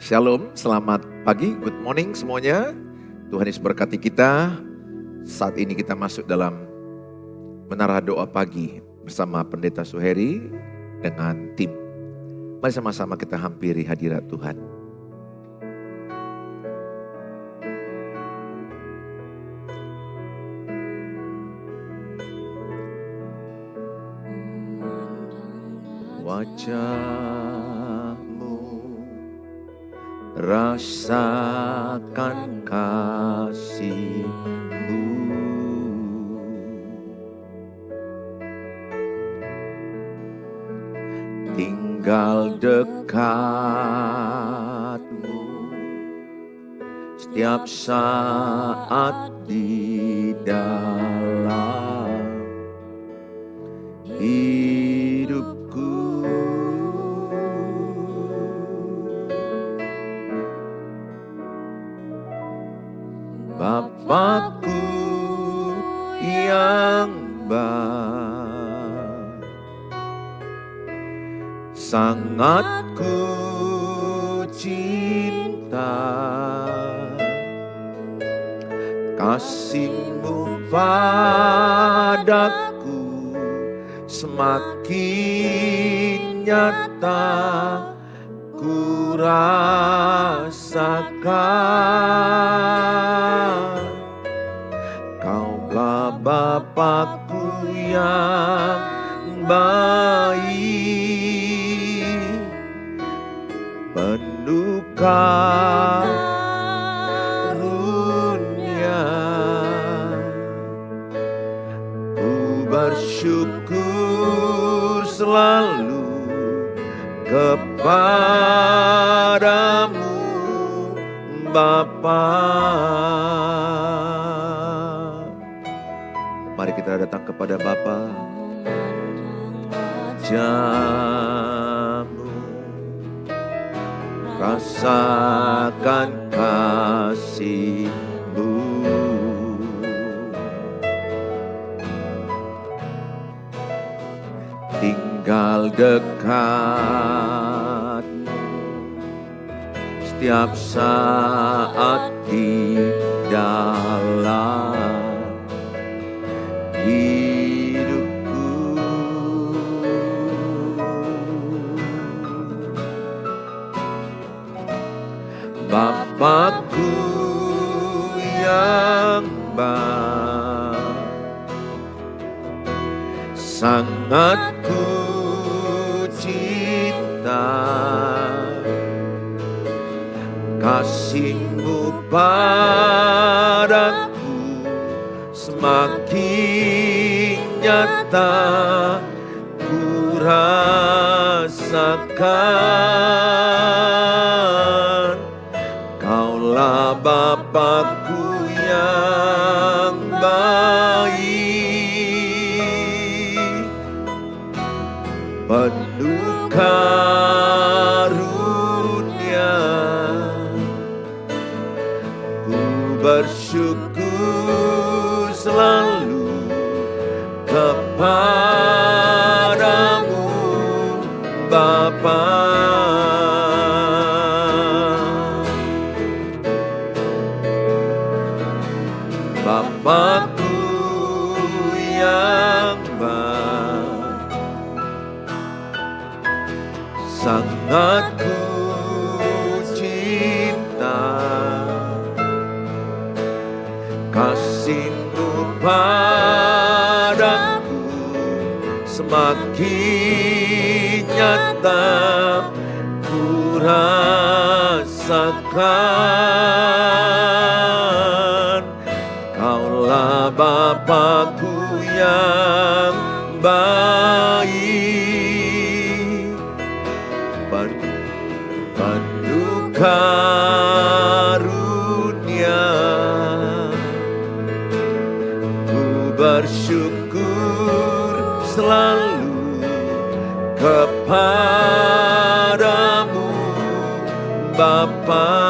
Shalom, selamat pagi, good morning semuanya. Tuhan Yesus berkati kita. Saat ini kita masuk dalam menara doa pagi bersama Pendeta Suheri dengan tim. Mari sama-sama kita hampiri hadirat Tuhan. Wajahmu, rasakan kasih-Mu, tinggal dekatmu setiap saat di dalam hidupku. Bapakku yang baik, sangat ku cinta, kasih-Mu padaku semakin nyata ku rasakan. Kaulah Bapakku yang baik, penuh karunia. Ku bersyukur selalu kepadamu, Bapa. Mari kita datang kepada Bapa. Jamu, rasakan kasih-Mu, tinggal dekatmu setiap saat di dalam hidupku. Bapakku yang baik, sangat ku cinta, kasih-Mu padaku semakin nyata ku rasakan. Kaulah Bapakku yang baik, penuh karunia. Ku bersyukur selalu kepadamu, Bapa. Bapakku yang baik, sangat ku cinta, kasih-Mu padaku semakin nyata ku rasakan. Kaulah Bapakku yang baik, penuh karunia. Ku bersyukur selalu kepadamu, Bapa.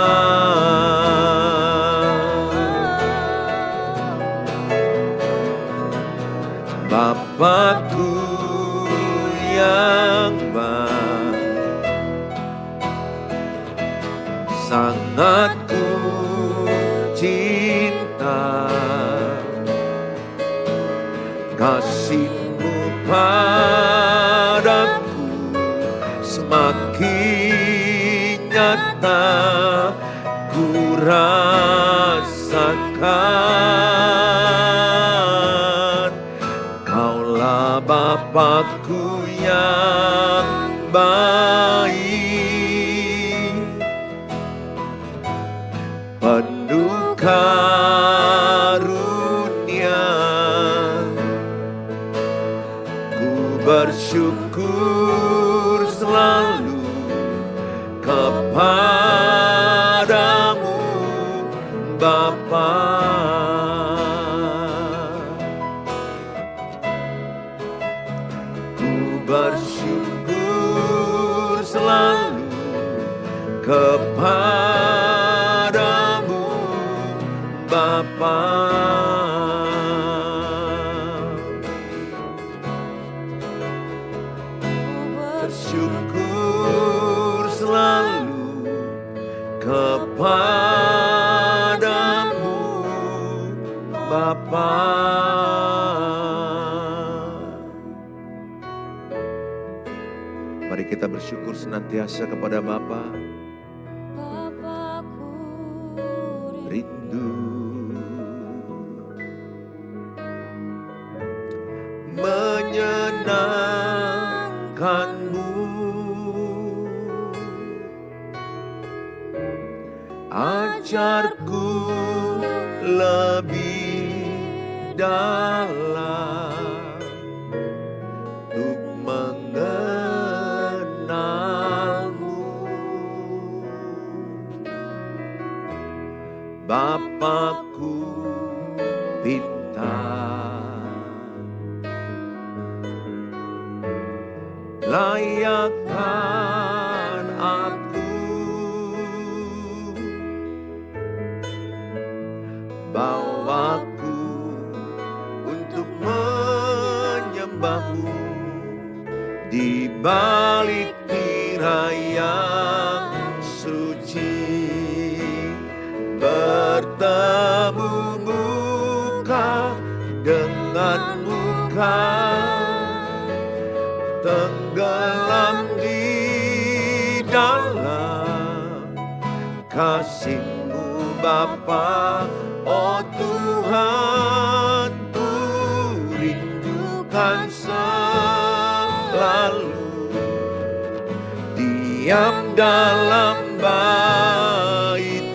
Bapakku yang baik, sangat ku cinta. Kasih-Mu padaku semakin nyata ku rasakan. Kaulah Bapa-Ku yang baik, penuh karunia. Ku bersyukur selalu kepadamu Bapa. Ku bersyukur selalu kepadamu Bapa. Bersyukur selalu kepadamu Bapa. Mari kita bersyukur senantiasa kepada Bapa. Rindu menyenangkan-Mu, ajarku lebih dalam untuk mengenal-Mu. Bapa-Ku pintar, layakkan aku, bawaku untuk menyembah-Mu di balik tirai yang suci. Bertemu muka dengan muka, tenggelam di dalam kasih-Mu Bapa. Oh Tuhan, ku rindukan selalu diam dalam bait-Mu.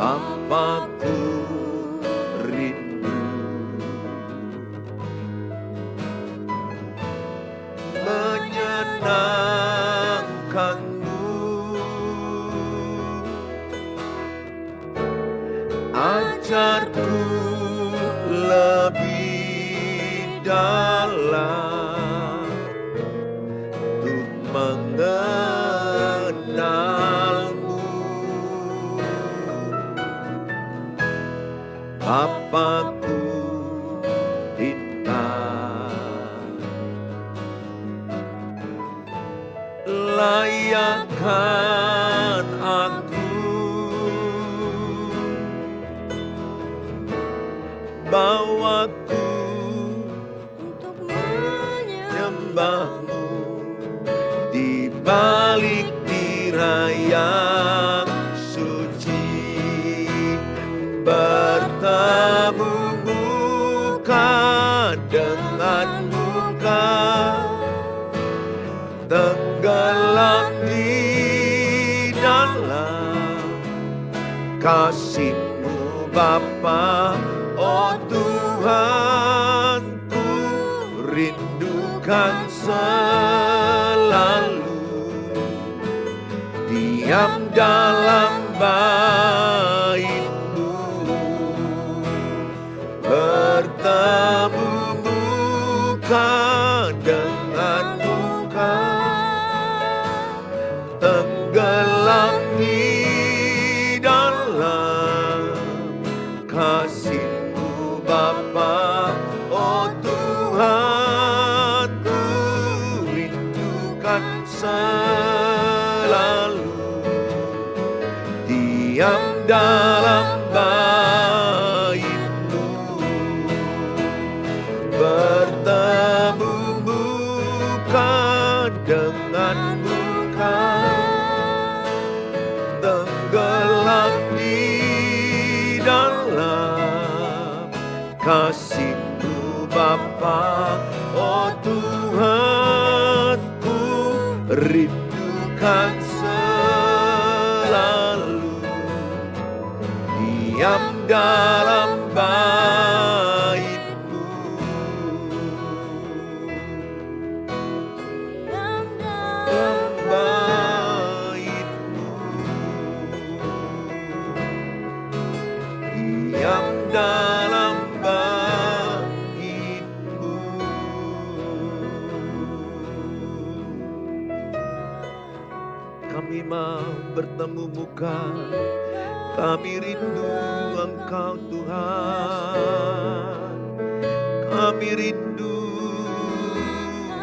Bapa-Ku rindu menyenangkan-Mu, ajarku lebih dalam untuk mengenal-Mu. Bapa-Ku pintar, layakkan aku, bawaku untuk menyembah-Mu di balik tirai yang suci. Bertemu muka dengan muka, tenggelam di dalam kasih-Mu Bapa. Oh Tuhan, ku rindukan selalu diam dalam bait-Mu. Bertemu muka dengan muka, tenggelam di dalam kasih-Mu Bapa. Oh dalam bait-Mu, bertemu muka dengan muka, tenggelam di dalam kasih-Mu Bapa. Oh Tuhan, ku rindukan selalu diam dalam bait-Mu, diam dalam bait-Mu, diam dalam bait-Mu. Kami mau bertemu muka, kami rindu Engkau Tuhan, kami rindu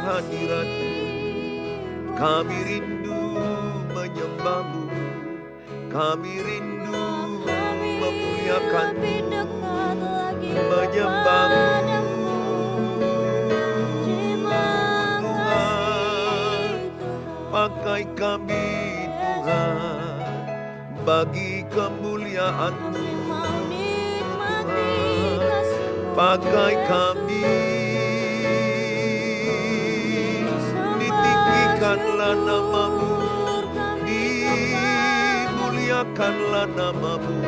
hadirat-Mu, kami rindu menyembah-Mu, kami rindu memuliakan-Mu, menyembah-Mu. Pakai kami Tuhan bagi kemuliaan-Mu, pakai kami, ditinggikanlah nama-Mu, dimuliakanlah nama-Mu,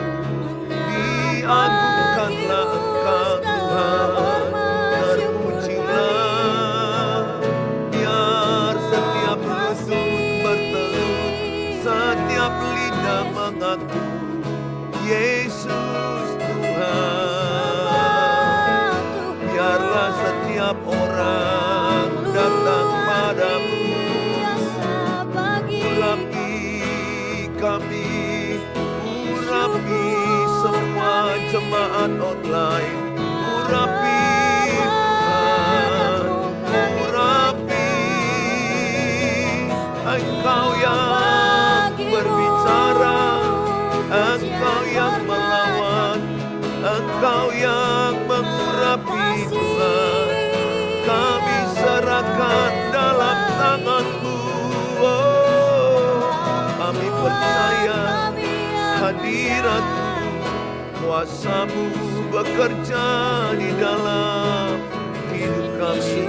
diagungkanlah Engkau Tuhan, terpujilah, biar setiap lutut bertelut, setiap lidah mengaku Yesus Tuhan. Biarlah setiap orang datang padamu, urapi kami, urapi semua jemaat online, urapi Tuhan, urapi. Engkau yang berbicara, Engkau yang melawan, Engkau yang mengurapi Tuhan. Kami serahkan dalam tangan-Mu. Oh, kami percaya hadirat-Mu, kuasa-Mu bekerja di dalam hidup kami.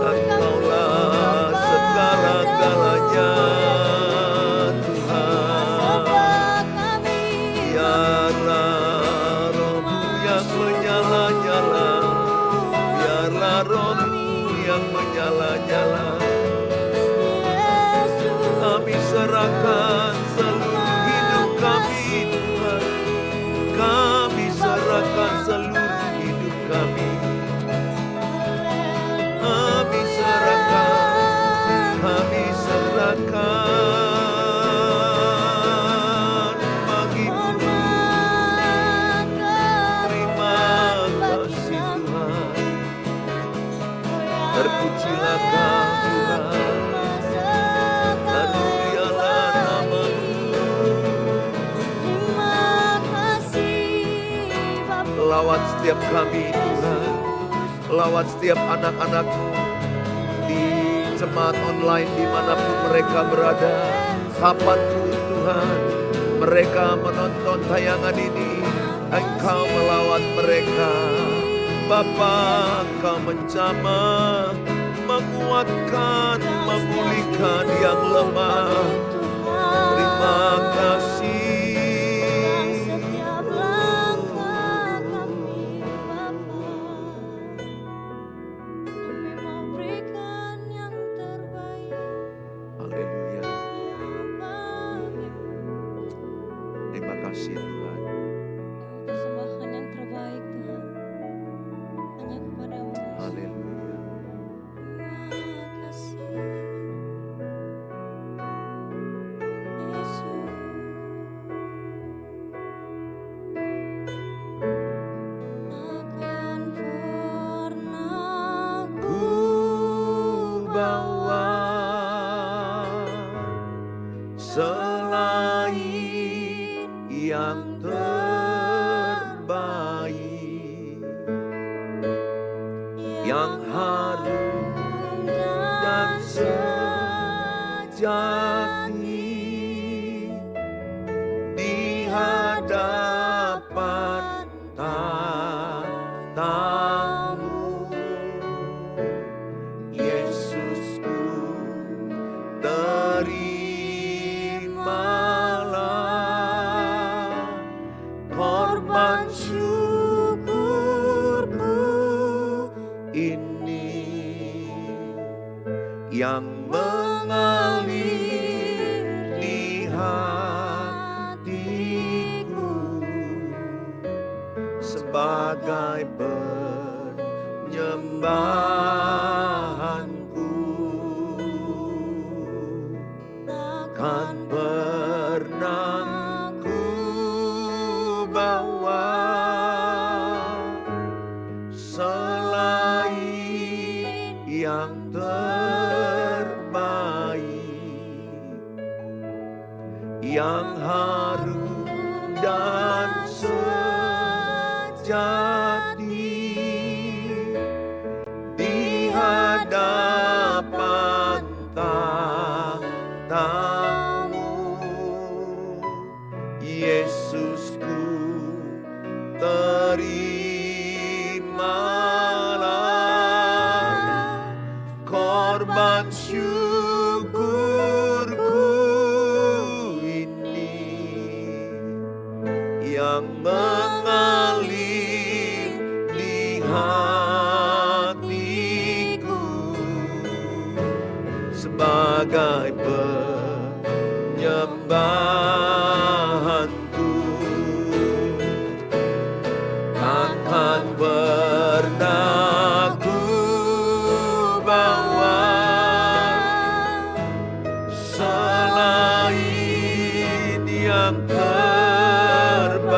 Engkaulah segala-galanya Tuhan. Biarlah Roh-Mu yang menyala-nyala, biarlah Roh-Mu yang menyala-nyala. Kami serahkan seluruh hidup kami Tuhan, kami serahkan seluruh hidup kami. Kami serahkan bagi-Mu. Terima kasih Tuhan, terpujilah Kau Tuhan, termulialah nama-Mu. Lawat setiap kami Tuhan, lawat setiap anak-anak-Mu di jemaat online dimanapun mereka berada, kapanpun Tuhan mereka menonton tayangan ini, Engkau melawat mereka. Bapa, Engkau menjamah, menguatkan, memulihkan yang lemah. Terima kasih. Kasih Tuhan. Persembahkan yang terbaik Tuhan, hanya kepadamu. Haleluya. Terima kasih Yesus. yang harum dan sejati di hadapan tatamu. Yesusku, terimalah korban syukurku ini yang mengalir di hatiku sebagai penyembahanku. Takkan pernah ku bawa selain yang terbaik, yang harum dan sejati di hadapan tatamu. Yesusku, terimalah korban syukurku ini yang mengalir di hatiku sebagai penyembahanku. Takkan pernah ku bawa selain yang terbaik,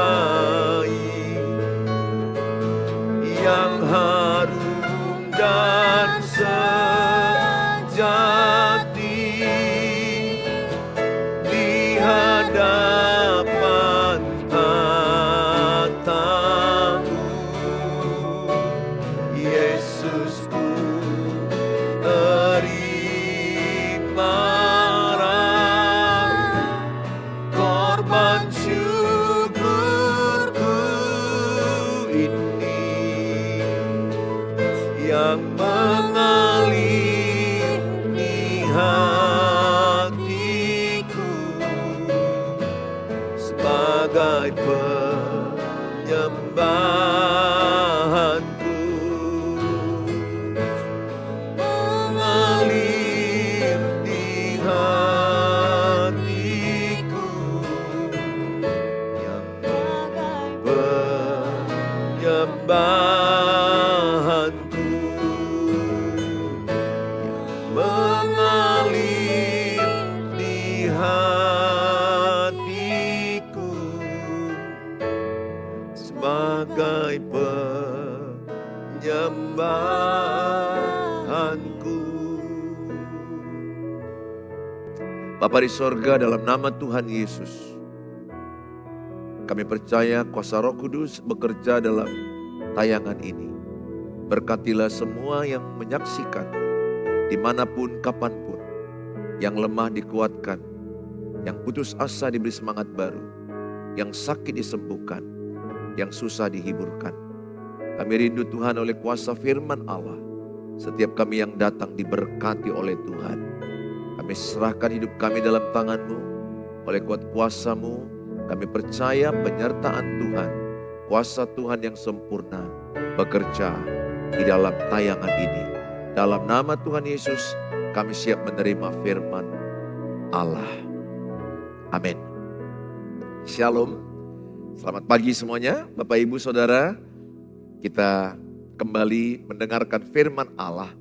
yang harum dan sejati di hadapan tatamu. Yesusku, terimalah korban syukurku ini yang mengalir di hatiku sebagai penyembahanku. Mengalir di hatiku yang penyembahanku, mengalir di hatiku sebagai penyembahanku. Bapa di sorga, dalam nama Tuhan Yesus, kami percaya kuasa Roh Kudus bekerja dalam tayangan ini. Berkatilah semua yang menyaksikan, dimanapun, kapanpun. Yang lemah dikuatkan, yang putus asa diberi semangat baru, yang sakit disembuhkan, yang susah dihiburkan. Kami rindu Tuhan oleh kuasa firman Allah. Setiap kami yang datang diberkati oleh Tuhan. Kami serahkan hidup kami dalam tangan-Mu. Oleh kuat kuasa-Mu, kami percaya penyertaan Tuhan, kuasa Tuhan yang sempurna bekerja di dalam tayangan ini. Dalam nama Tuhan Yesus, kami siap menerima firman Allah. Amin. Shalom. Selamat pagi semuanya, Bapak Ibu Saudara. Kita kembali mendengarkan firman Allah.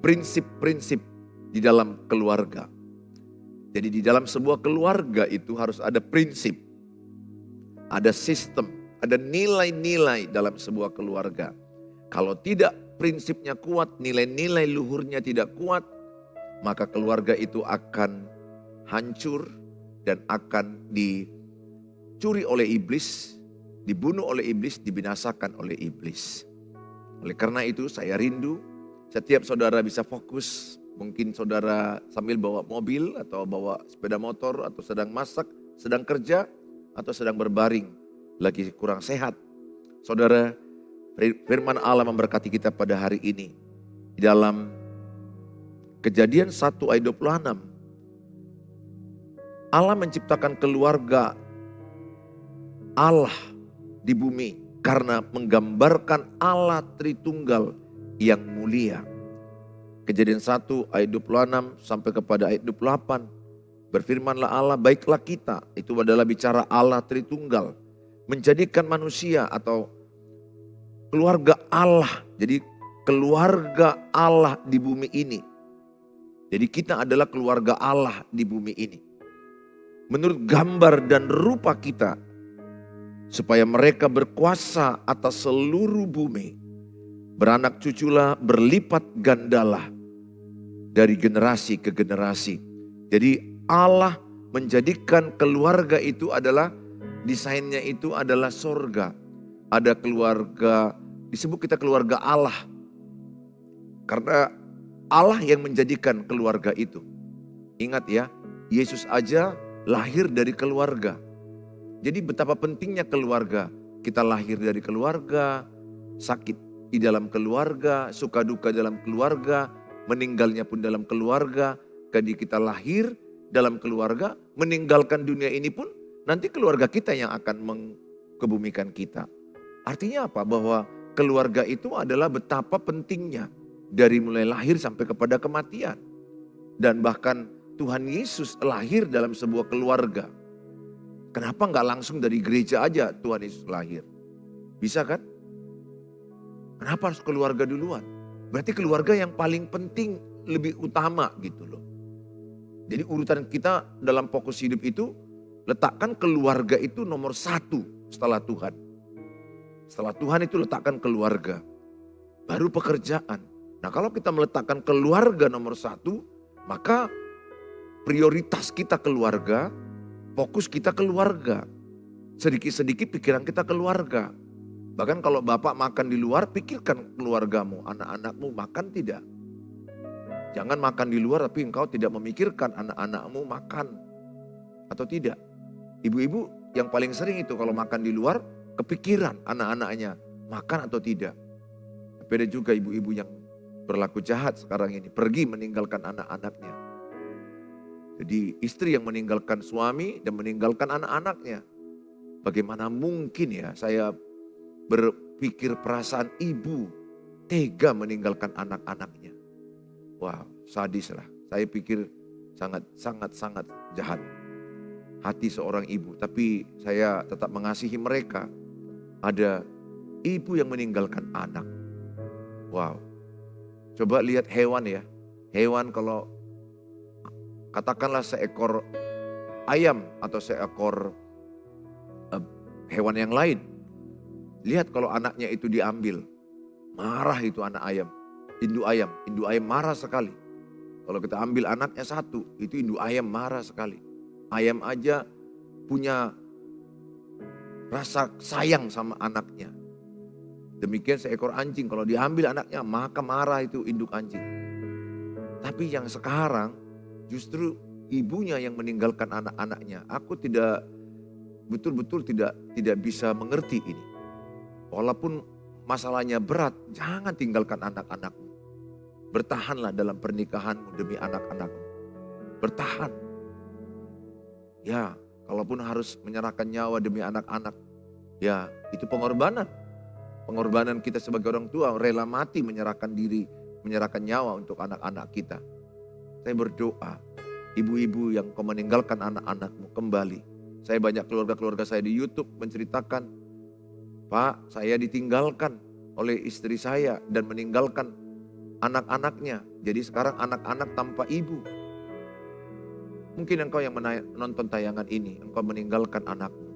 Prinsip-prinsip di dalam keluarga. Jadi di dalam sebuah keluarga itu harus ada prinsip. Ada sistem, ada nilai-nilai dalam sebuah keluarga. Kalau tidak prinsipnya kuat, nilai-nilai luhurnya tidak kuat, maka keluarga itu akan hancur dan akan dicuri oleh iblis, dibunuh oleh iblis, dibinasakan oleh iblis. Oleh karena itu saya rindu setiap saudara bisa fokus. Mungkin saudara sambil bawa mobil atau bawa sepeda motor atau sedang masak, sedang kerja atau sedang berbaring, lagi kurang sehat. Saudara, firman Allah memberkati kita pada hari ini. Di dalam Kejadian 1 ayat 26, Allah menciptakan keluarga Allah di bumi karena menggambarkan Allah Tritunggal yang mulia. Kejadian 1 ayat 26 sampai kepada ayat 28. Berfirmanlah Allah, baiklah kita, itu adalah bicara Allah Tritunggal, menjadikan manusia atau keluarga Allah. Jadi keluarga Allah di bumi ini. Jadi kita adalah keluarga Allah di bumi ini. Menurut gambar dan rupa kita, supaya mereka berkuasa atas seluruh bumi. Beranak cuculah, berlipat gandalah dari generasi ke generasi. Jadi Allah menjadikan keluarga itu adalah, desainnya itu adalah sorga. Ada keluarga, disebut kita keluarga Allah. Karena Allah yang menjadikan keluarga itu. Ingat ya, Yesus aja lahir dari keluarga. Jadi betapa pentingnya keluarga. Kita lahir dari keluarga, sakit di dalam keluarga, suka duka dalam keluarga, meninggalnya pun dalam keluarga. Jadi kita lahir dalam keluarga, meninggalkan dunia ini pun nanti keluarga kita yang akan mengkebumikan kita. Artinya apa? Bahwa keluarga itu adalah betapa pentingnya dari mulai lahir sampai kepada kematian. Dan bahkan Tuhan Yesus lahir dalam sebuah keluarga. Kenapa nggak langsung dari gereja aja Tuhan Yesus lahir? Bisa kan? Kenapa harus keluarga duluan? Berarti keluarga yang paling penting, lebih utama gitu loh. Jadi urutan kita dalam fokus hidup itu, letakkan keluarga itu nomor 1 setelah Tuhan. Setelah Tuhan itu letakkan keluarga. Baru pekerjaan. Nah kalau kita meletakkan keluarga nomor 1, maka prioritas kita keluarga, fokus kita keluarga. Sedikit-sedikit pikiran kita keluarga. Bahkan kalau bapak makan di luar, pikirkan keluargamu, anak-anakmu makan tidak. Jangan makan di luar tapi engkau tidak memikirkan anak-anakmu makan atau tidak. Ibu-ibu yang paling sering itu kalau makan di luar, kepikiran anak-anaknya makan atau tidak. Tapi ada juga ibu-ibu yang berlaku jahat sekarang ini, pergi meninggalkan anak-anaknya. Jadi istri yang meninggalkan suami dan meninggalkan anak-anaknya. Bagaimana mungkin ya saya berpikir perasaan ibu tega meninggalkan anak-anaknya. Wow, sadis lah. Saya pikir sangat jahat hati seorang ibu. Tapi saya tetap mengasihi mereka. Ada ibu yang meninggalkan anak. Wow. Coba lihat hewan ya. Hewan kalau katakanlah seekor ayam atau seekor hewan yang lain. Lihat kalau anaknya itu diambil. Marah itu anak ayam. Induk ayam marah sekali. Kalau kita ambil anaknya 1, itu induk ayam marah sekali. Ayam aja punya rasa sayang sama anaknya. Demikian seekor anjing, kalau diambil anaknya maka marah itu induk anjing. Tapi yang sekarang justru ibunya yang meninggalkan anak-anaknya. Aku betul-betul tidak bisa mengerti ini. Walaupun masalahnya berat, jangan tinggalkan anak-anakmu. Bertahanlah dalam pernikahanmu demi anak-anakmu. Bertahan. Ya, kalaupun harus menyerahkan nyawa demi anak-anak, ya itu pengorbanan. Pengorbanan kita sebagai orang tua, rela mati menyerahkan diri, menyerahkan nyawa untuk anak-anak kita. Saya berdoa, ibu-ibu yang kau meninggalkan anak-anakmu kembali. Saya banyak keluarga-keluarga saya di YouTube menceritakan, Pak, saya ditinggalkan oleh istri saya dan meninggalkan anak-anaknya. Jadi sekarang anak-anak tanpa ibu. Mungkin engkau yang menonton tayangan ini, engkau meninggalkan anakmu.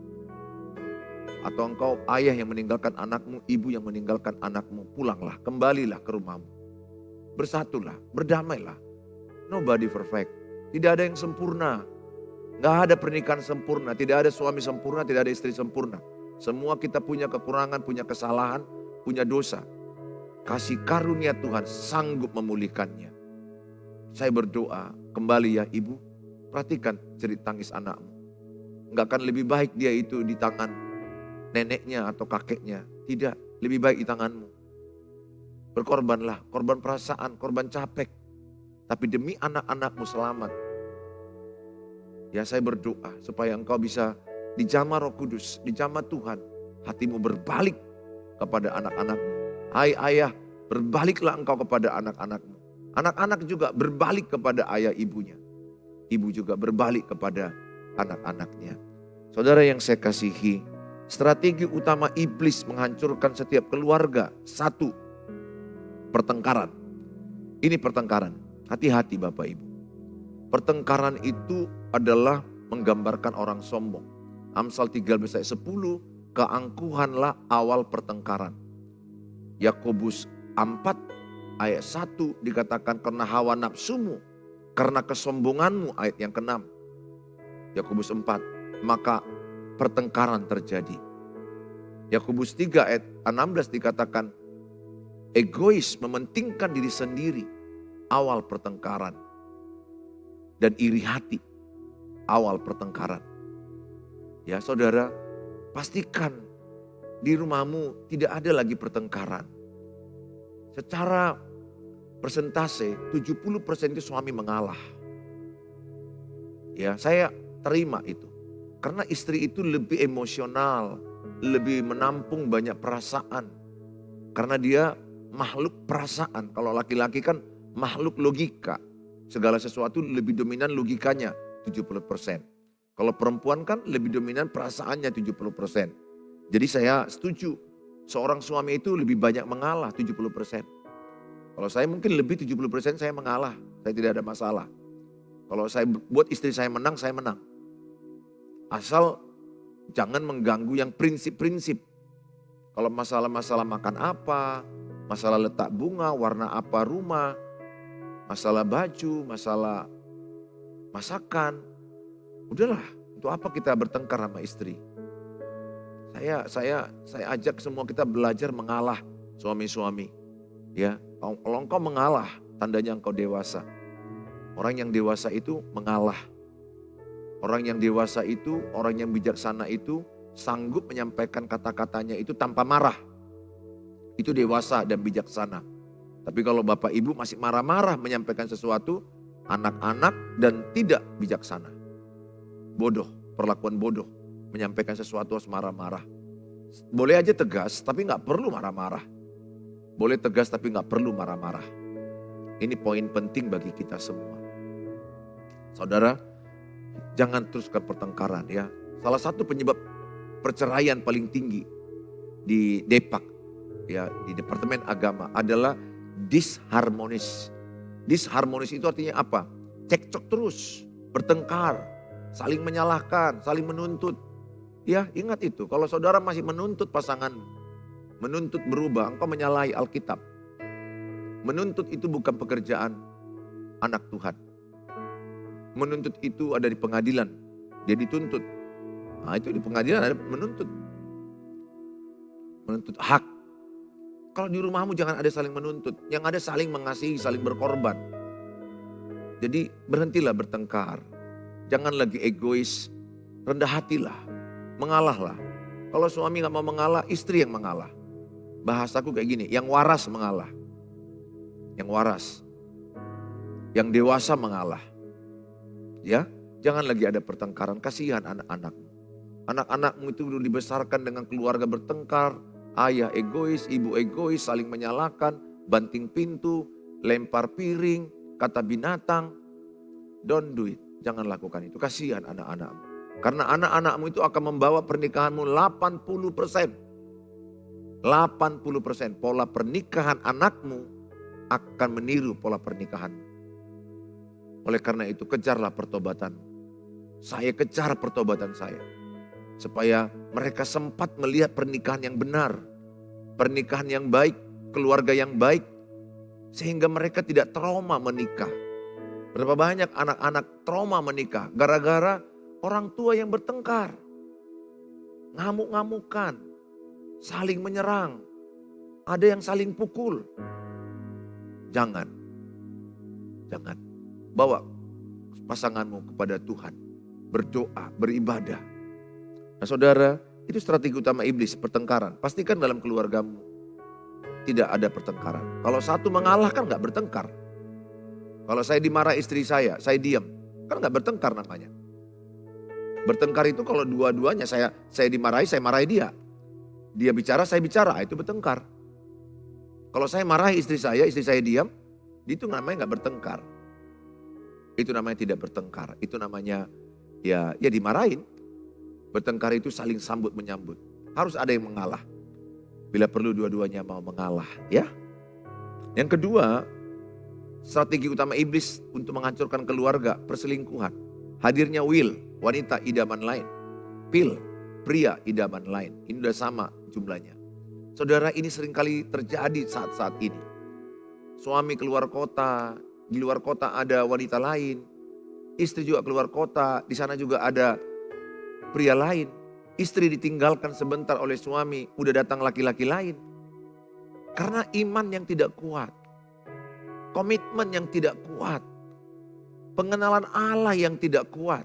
Atau engkau ayah yang meninggalkan anakmu, ibu yang meninggalkan anakmu. Pulanglah, kembalilah ke rumahmu. Bersatulah, berdamailah. Nobody perfect. Tidak ada yang sempurna. Gak ada pernikahan sempurna, tidak ada suami sempurna, tidak ada istri sempurna. Semua kita punya kekurangan, punya kesalahan, punya dosa. kasih karunia Tuhan sanggup memulihkannya. Saya berdoa kembali ya ibu, perhatikan jerit tangis anakmu. Enggak akan lebih baik dia itu di tangan neneknya atau kakeknya. Tidak, lebih baik di tanganmu. Berkorbanlah, korban perasaan, korban capek. Tapi demi anak-anakmu selamat. Ya saya berdoa supaya engkau bisa dijamah Roh Kudus, dijamah Tuhan. Hatimu berbalik kepada anak-anakmu. Hai ayah, berbaliklah engkau kepada anak-anakmu. Anak-anak juga berbalik kepada ayah ibunya. Ibu juga berbalik kepada anak-anaknya. Saudara yang saya kasihi, strategi utama iblis menghancurkan setiap keluarga. Satu, pertengkaran. Ini pertengkaran. Hati-hati Bapak Ibu. Pertengkaran itu adalah menggambarkan orang sombong. Amsal 13 ayat 10, keangkuhanlah awal pertengkaran. Yakobus 4 ayat 1 dikatakan karena hawa nafsumu, karena kesombonganmu, ayat yang ke-6. Yakobus 4, maka pertengkaran terjadi. Yakobus 3 ayat 16 dikatakan egois, mementingkan diri sendiri, awal pertengkaran. Dan iri hati, awal pertengkaran. Ya saudara, pastikan di rumahmu tidak ada lagi pertengkaran. Secara persentase 70% itu suami mengalah. Ya, saya terima itu. Karena istri itu lebih emosional, lebih menampung banyak perasaan. Karena dia makhluk perasaan. Kalau laki-laki kan makhluk logika. Segala sesuatu lebih dominan logikanya 70%. Kalau perempuan kan lebih dominan perasaannya 70%. Jadi saya setuju. Seorang suami itu lebih banyak mengalah 70%. Kalau saya mungkin lebih 70% saya mengalah. Saya tidak ada masalah. Kalau saya buat istri saya menang, saya menang. Asal jangan mengganggu yang prinsip-prinsip. Kalau masalah-masalah makan apa, masalah letak bunga, warna apa rumah, masalah baju, masalah masakan. Udahlah, untuk apa kita bertengkar sama istri? Saya ajak semua kita belajar mengalah suami-suami. Ya, kalau engkau mengalah, tandanya engkau dewasa. Orang yang dewasa itu mengalah. Orang yang dewasa itu, orang yang bijaksana itu sanggup menyampaikan kata-katanya itu tanpa marah. Itu dewasa dan bijaksana. Tapi kalau bapak ibu masih marah-marah menyampaikan sesuatu, anak-anak dan tidak bijaksana. Bodoh, perlakuan bodoh. Menyampaikan sesuatu harus marah-marah. Boleh aja tegas tapi gak perlu marah-marah. Boleh tegas tapi gak perlu marah-marah. Ini poin penting bagi kita semua. Saudara, jangan teruskan pertengkaran ya. Salah satu penyebab perceraian paling tinggi di Depak, ya, di Departemen Agama adalah disharmonis. Disharmonis itu artinya apa? Cekcok terus, bertengkar, saling menyalahkan, saling menuntut. Ya, ingat itu. Kalau saudara masih menuntut pasangan, menuntut berubah, engkau menyalahi Alkitab. Menuntut itu bukan pekerjaan anak Tuhan. Menuntut itu ada di pengadilan. Dia dituntut. Nah, itu di pengadilan ada menuntut. Menuntut hak. Kalau di rumahmu jangan ada saling menuntut. Yang ada saling mengasihi, saling berkorban. Jadi berhentilah bertengkar. Jangan lagi egois. Rendah hatilah. Mengalahlah. Kalau suami gak mau mengalah, istri yang mengalah. Bahasaku kayak gini, yang waras mengalah. Yang waras. Yang dewasa mengalah. Ya, jangan lagi ada pertengkaran. Kasihan anak-anakmu. Anak-anakmu itu dulu dibesarkan dengan keluarga bertengkar. Ayah egois, ibu egois, saling menyalahkan, banting pintu, lempar piring, kata binatang. Don't do it. Jangan lakukan itu. Kasihan anak-anakmu. Karena anak-anakmu itu akan membawa pernikahanmu 80%. 80% pola pernikahan anakmu akan meniru pola pernikahanmu. Oleh karena itu kejarlah pertobatan. Saya kejar pertobatan saya. Supaya mereka sempat melihat pernikahan yang benar. Pernikahan yang baik, keluarga yang baik. Sehingga mereka tidak trauma menikah. Berapa banyak anak-anak trauma menikah gara-gara orang tua yang bertengkar. Ngamuk-ngamukan. Saling menyerang. Ada yang saling pukul. Jangan. Bawa pasanganmu kepada Tuhan. Berdoa, beribadah. Nah saudara, itu strategi utama iblis, pertengkaran. Pastikan dalam keluargamu tidak ada pertengkaran. Kalau satu mengalah kan gak bertengkar. Kalau saya dimarah istri saya diam. Kan gak bertengkar namanya. Bertengkar itu kalau dua-duanya saya dimarahi, saya marahi dia. Dia bicara, saya bicara, itu bertengkar. Kalau saya marahi istri saya diam, itu namanya gak bertengkar. Itu namanya tidak bertengkar. Itu namanya ya dimarahin. Bertengkar itu saling sambut menyambut. Harus ada yang mengalah. Bila perlu dua-duanya mau mengalah ya. Yang kedua, strategi utama iblis untuk menghancurkan keluarga, perselingkuhan. Hadirnya Will, wanita idaman lain. Phil, pria idaman lain. Ini udah sama jumlahnya. Saudara, ini seringkali terjadi saat-saat ini. Suami keluar kota, di luar kota ada wanita lain. Istri juga keluar kota, di sana juga ada pria lain. Istri ditinggalkan sebentar oleh suami, udah datang laki-laki lain. Karena iman yang tidak kuat. Komitmen yang tidak kuat. Pengenalan Allah yang tidak kuat.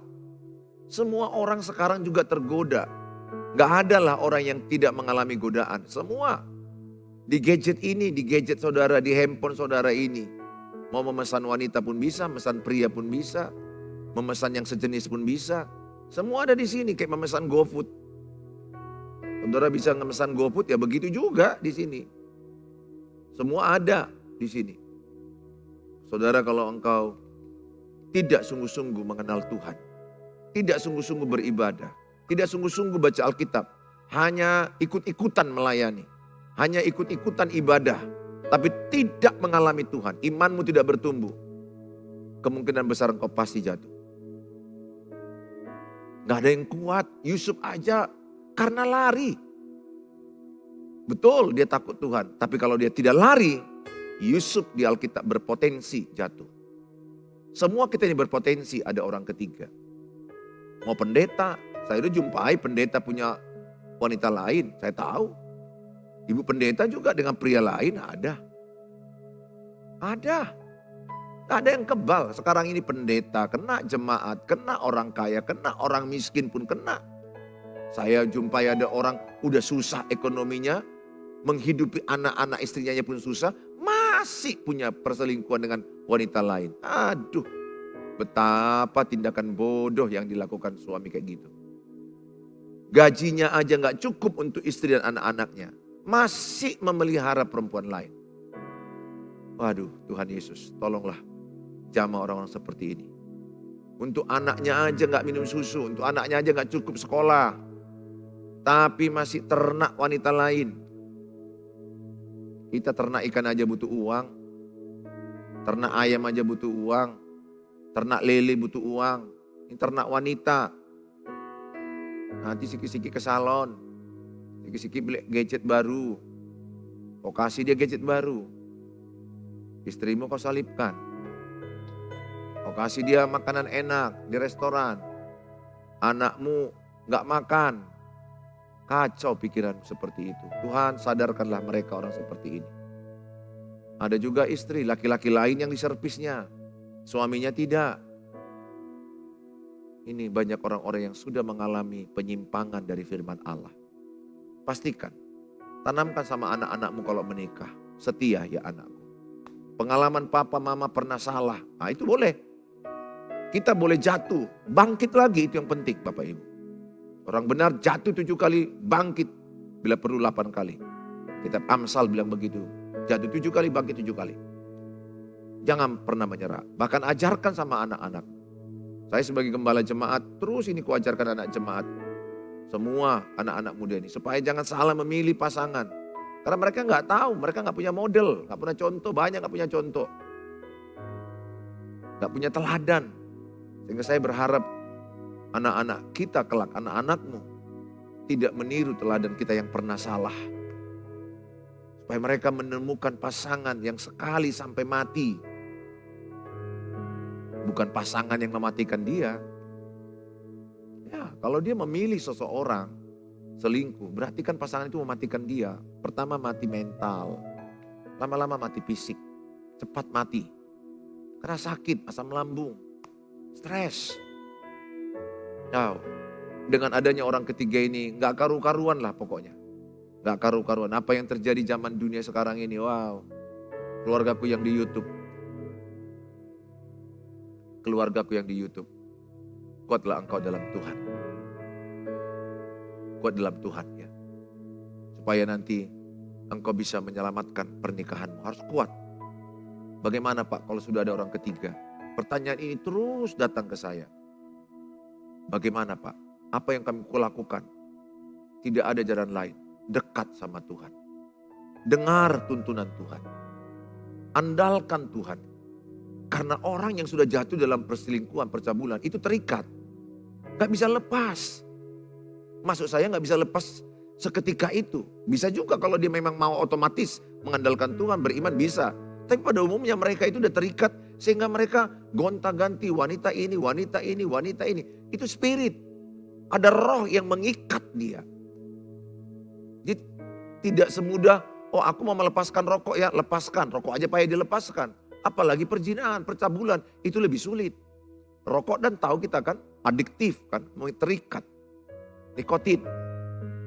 Semua orang sekarang juga tergoda. Gak adalah orang yang tidak mengalami godaan. Semua. Di gadget ini, di gadget saudara, di handphone saudara ini. Mau memesan wanita pun bisa, memesan pria pun bisa. Memesan yang sejenis pun bisa. Semua ada di sini kayak memesan GoFood. Saudara bisa memesan GoFood ya begitu juga di sini. Semua ada di sini. Saudara, kalau engkau tidak sungguh-sungguh mengenal Tuhan. Tidak sungguh-sungguh beribadah. Tidak sungguh-sungguh baca Alkitab. Hanya ikut-ikutan melayani. Hanya ikut-ikutan ibadah. Tapi tidak mengalami Tuhan. Imanmu tidak bertumbuh. Kemungkinan besar engkau pasti jatuh. Gak ada yang kuat. Yusuf aja karena lari. Betul dia takut Tuhan. Tapi kalau dia tidak lari, Yusuf di Alkitab berpotensi jatuh. Semua kita ini berpotensi ada orang ketiga. Mau pendeta, saya udah jumpai pendeta punya wanita lain, saya tahu. Ibu pendeta juga dengan pria lain ada. Ada. Gak ada yang kebal. Sekarang ini pendeta kena, jemaat kena, orang kaya kena, orang miskin pun kena. Saya jumpai ada orang udah susah ekonominya, menghidupi anak-anak istrinya pun susah, masih punya perselingkuhan dengan wanita lain. Aduh, betapa tindakan bodoh yang dilakukan suami kayak gitu. Gajinya aja gak cukup untuk istri dan anak-anaknya, masih memelihara perempuan lain. Waduh, Tuhan Yesus, tolonglah jamah orang-orang seperti ini. Untuk anaknya aja gak minum susu, untuk anaknya aja gak cukup sekolah. Tapi masih ternak wanita lain. Kita ternak ikan aja butuh uang. Ternak ayam aja butuh uang. Ternak lele butuh uang. Ini ternak wanita. Nanti sikit-sikit ke salon. Sikit-sikit beli gadget baru. Kau kasih dia gadget baru. Istrimu kau salibkan. Kau kasih dia makanan enak di restoran. Anakmu gak makan. Kacau pikiran seperti itu. Tuhan, sadarkanlah mereka orang seperti ini. Ada juga istri, laki-laki lain yang diservisnya. Suaminya tidak. Ini banyak orang-orang yang sudah mengalami penyimpangan dari firman Allah. Pastikan, tanamkan sama anak-anakmu kalau menikah. Setia ya anakku. Pengalaman papa mama pernah salah. Nah itu boleh. Kita boleh jatuh, bangkit lagi, itu yang penting Bapak Ibu. Orang benar jatuh 7 kali, bangkit bila perlu 8 kali. Kitab Amsal bilang begitu. Jatuh 7 kali, bangkit 7 kali. Jangan pernah menyerah. Bahkan ajarkan sama anak-anak. Saya sebagai gembala jemaat, terus ini kuajarkan anak jemaat. Semua anak-anak muda ini. Supaya jangan salah memilih pasangan. Karena mereka gak tahu, mereka gak punya model. Gak punya contoh, banyak gak punya contoh. Gak punya teladan. Sehingga saya berharap anak-anak kita kelak, anak-anakmu tidak meniru teladan kita yang pernah salah. Supaya mereka menemukan pasangan yang sekali sampai mati. Bukan pasangan yang mematikan dia. Ya, kalau dia memilih seseorang selingkuh, berarti kan pasangan itu mematikan dia. Pertama mati mental, lama-lama mati fisik, cepat mati. Karena sakit, asam lambung, stres. Wow. Dengan adanya orang ketiga ini, gak karu-karuan lah pokoknya. Gak karu-karuan. Apa yang terjadi zaman dunia sekarang ini, wow. Keluargaku yang di YouTube. Keluargaku yang di YouTube. Kuatlah engkau dalam Tuhan. Kuat dalam Tuhan ya. Supaya nanti engkau bisa menyelamatkan pernikahanmu. Harus kuat. Bagaimana Pak kalau sudah ada orang ketiga? Pertanyaan ini terus datang ke saya. Bagaimana Pak? Apa yang kami lakukan? Tidak ada jalan lain. Dekat sama Tuhan. Dengar tuntunan Tuhan. Andalkan Tuhan. Karena orang yang sudah jatuh dalam perselingkuhan, percabulan itu terikat. Gak bisa lepas. Maksud saya gak bisa lepas seketika itu. Bisa juga kalau dia memang mau otomatis mengandalkan Tuhan, beriman bisa. Tapi pada umumnya mereka itu udah terikat sehingga mereka gonta-ganti wanita ini, wanita ini, wanita ini. Itu spirit. Ada roh yang mengikat dia. Jadi tidak semudah, oh aku mau melepaskan rokok ya lepaskan. Rokok aja payah dilepaskan. Apalagi perzinahan, percabulan itu lebih sulit. Rokok dan tahu kita kan adiktif kan, mau terikat. Nikotin.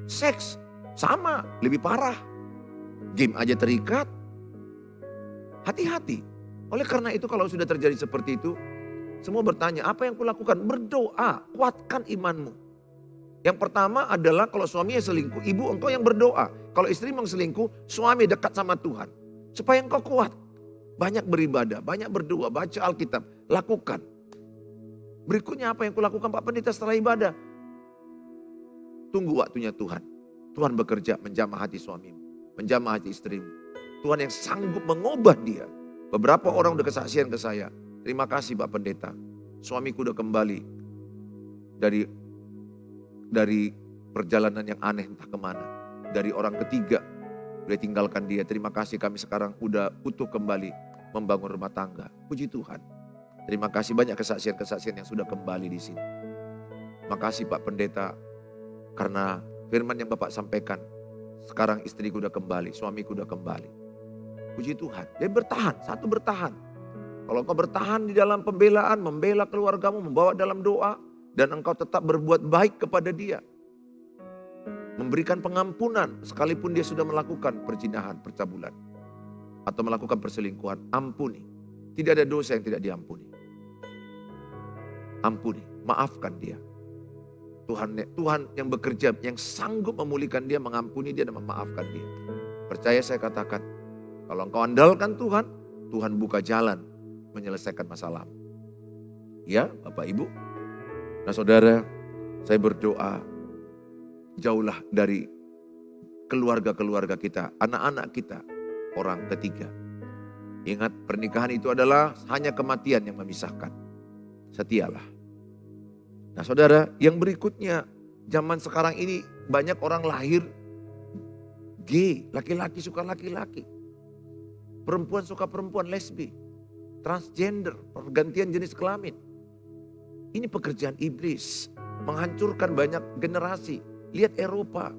Seks sama, lebih parah. Game aja terikat. Hati-hati. Oleh karena itu kalau sudah terjadi seperti itu, semua bertanya, apa yang kulakukan? Berdoa, kuatkan imanmu. Yang pertama adalah kalau suaminya selingkuh, ibu engkau yang berdoa. Kalau istri mau selingkuh, suami dekat sama Tuhan. Supaya engkau kuat. Banyak beribadah, banyak berdoa, baca Alkitab, lakukan. Berikutnya apa yang kulakukan Pak Pendeta setelah ibadah? Tunggu waktunya Tuhan. Tuhan bekerja menjamah hati suamimu, menjamah hati istrimu. Tuhan yang sanggup mengubah dia. Beberapa orang udah kesaksian ke saya. Terima kasih Pak Pendeta. Suamiku udah kembali dari perjalanan yang aneh entah kemana. Dari orang ketiga. Udah tinggalkan dia. Terima kasih kami sekarang udah utuh kembali membangun rumah tangga. Puji Tuhan. Terima kasih banyak kesaksian-kesaksian yang sudah kembali di sini. Makasih Pak Pendeta. Karena firman yang Bapak sampaikan. Sekarang istriku udah kembali. Suamiku udah kembali. Puji Tuhan. Dia bertahan. Satu bertahan. Kalau engkau bertahan di dalam pembelaan, membela keluargamu, membawa dalam doa. Dan engkau tetap berbuat baik kepada dia. Memberikan pengampunan sekalipun dia sudah melakukan perzinahan, percabulan. Atau melakukan perselingkuhan. Ampuni. Tidak ada dosa yang tidak diampuni. Ampuni. Maafkan dia. Tuhan yang bekerja, yang sanggup memulihkan dia, mengampuni dia dan memaafkan dia. Percaya saya katakan. Kalau engkau andalkan Tuhan, Tuhan buka jalan menyelesaikan masalah. Ya Bapak Ibu. Nah saudara, saya berdoa jauhlah dari keluarga-keluarga kita, anak-anak kita, orang ketiga. Ingat pernikahan itu adalah hanya kematian yang memisahkan. Setialah. Nah saudara, yang berikutnya, zaman sekarang ini banyak orang lahir gay, laki-laki suka laki-laki. Perempuan suka perempuan, lesbi, transgender, pergantian jenis kelamin. Ini pekerjaan iblis, menghancurkan banyak generasi. Lihat Eropa,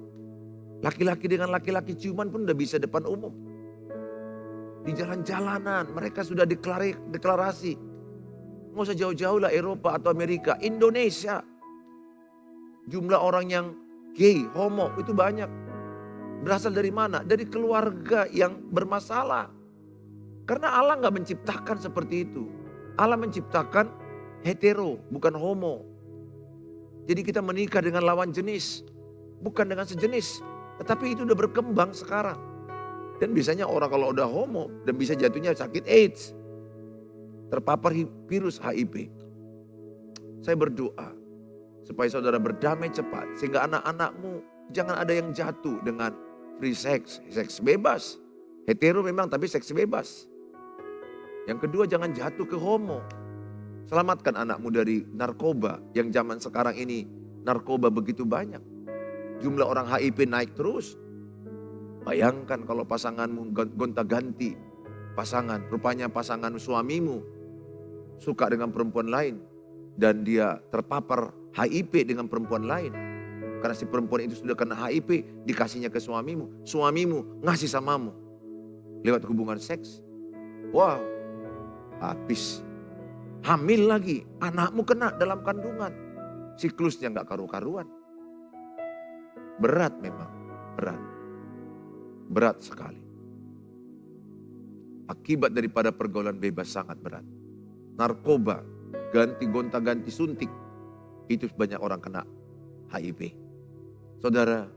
laki-laki dengan laki-laki ciuman pun udah bisa depan umum. Di jalan-jalanan mereka sudah deklarasi. Nggak usah jauh-jauh lah Eropa atau Amerika, Indonesia. Jumlah orang yang gay, homo itu banyak. Berasal dari mana? Dari keluarga yang bermasalah. Karena Allah nggak menciptakan seperti itu. Allah menciptakan hetero, bukan homo. Jadi kita menikah dengan lawan jenis, bukan dengan sejenis. Tetapi itu udah berkembang sekarang. Dan biasanya orang kalau udah homo dan bisa jatuhnya sakit AIDS. Terpapar virus HIV. Saya berdoa supaya saudara berdamai cepat. Sehingga anak-anakmu jangan ada yang jatuh dengan free sex, seks bebas. Hetero memang tapi seks bebas. Yang kedua jangan jatuh ke homo. Selamatkan anakmu dari narkoba yang zaman sekarang ini narkoba begitu banyak. Jumlah orang HIV naik terus. Bayangkan kalau pasanganmu gonta-ganti pasangan. Rupanya pasangan suamimu suka dengan perempuan lain. Dan dia terpapar HIV dengan perempuan lain. Karena si perempuan itu sudah kena HIV, dikasihnya ke suamimu. Suamimu ngasih samamu. Lewat hubungan seks. Wow, habis. Hamil lagi, anakmu kena dalam kandungan. Siklusnya gak karu-karuan. Berat memang, berat. Berat sekali. Akibat daripada pergaulan bebas sangat berat. Narkoba, ganti gonta ganti suntik. Itu banyak orang kena HIV. Saudara,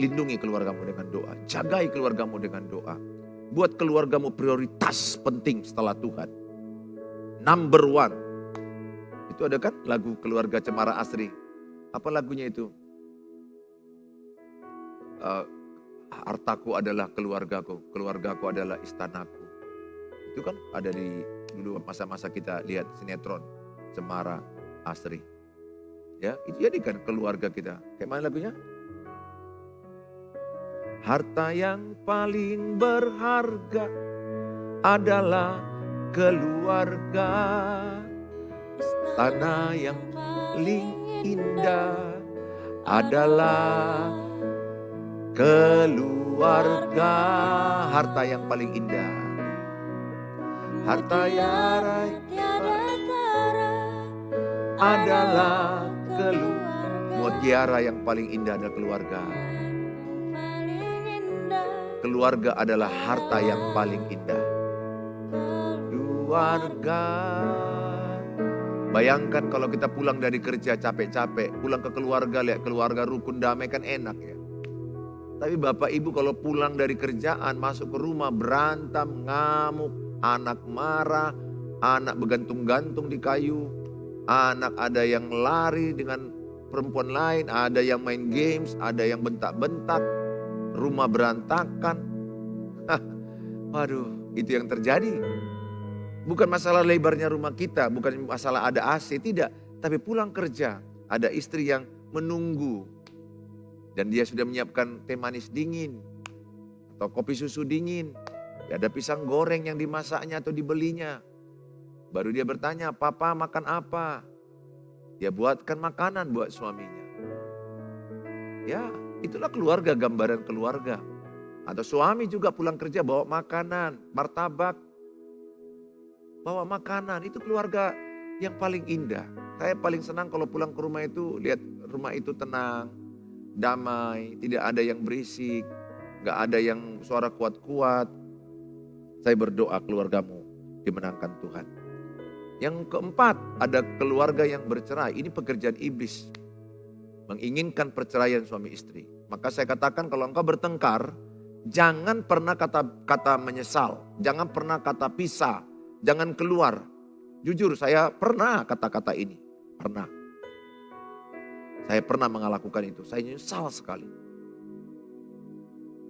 lindungi keluargamu dengan doa. Jagai keluargamu dengan doa. Buat keluargamu prioritas penting setelah Tuhan. Number one. Itu ada kan lagu Keluarga Cemara Asri. Apa lagunya itu? Hartaku adalah keluargaku. Keluargaku adalah istanaku. Itu kan ada di dulu masa-masa kita lihat sinetron Cemara Asri. Ya, itu jadikan keluarga kita. Kayak mana lagunya? Harta yang paling berharga adalah keluarga. Tanah yang paling indah adalah keluarga. Harta yang paling indah. Harta yang tiada tara adalah keluarga. Mutiara yang paling indah adalah keluarga. paling indah. Keluarga adalah harta yang paling indah. Keluarga. Bayangkan kalau kita pulang dari kerja capek-capek, pulang ke keluarga, lihat keluarga rukun damai kan enak ya. Tapi bapak ibu kalau pulang dari kerjaan, masuk ke rumah berantem, ngamuk, anak marah, anak bergantung-gantung di kayu, anak ada yang lari dengan perempuan lain, ada yang main games, ada yang bentak-bentak, rumah berantakan. Waduh, itu yang terjadi. Bukan masalah lebarnya rumah kita, bukan masalah ada AC, tidak. Tapi pulang kerja, ada istri yang menunggu. Dan dia sudah menyiapkan teh manis dingin. Atau kopi susu dingin. Ada pisang goreng yang dimasaknya atau dibelinya. Baru dia bertanya, papa makan apa? Dia buatkan makanan buat suaminya. Ya, itulah keluarga, gambaran keluarga. Atau suami juga pulang kerja bawa makanan, martabak. Bawa makanan, itu keluarga yang paling indah. Saya paling senang kalau pulang ke rumah itu, lihat rumah itu tenang, damai, tidak ada yang berisik, gak ada yang suara kuat-kuat. Saya berdoa keluargamu dimenangkan Tuhan. Yang keempat, ada keluarga yang bercerai. Ini pekerjaan iblis. Menginginkan perceraian suami istri. Maka saya katakan kalau engkau bertengkar, jangan pernah kata menyesal. Jangan pernah kata pisah. Jangan keluar. Jujur saya pernah kata-kata ini. Pernah. Saya pernah melakukan itu. Saya nyesal sekali.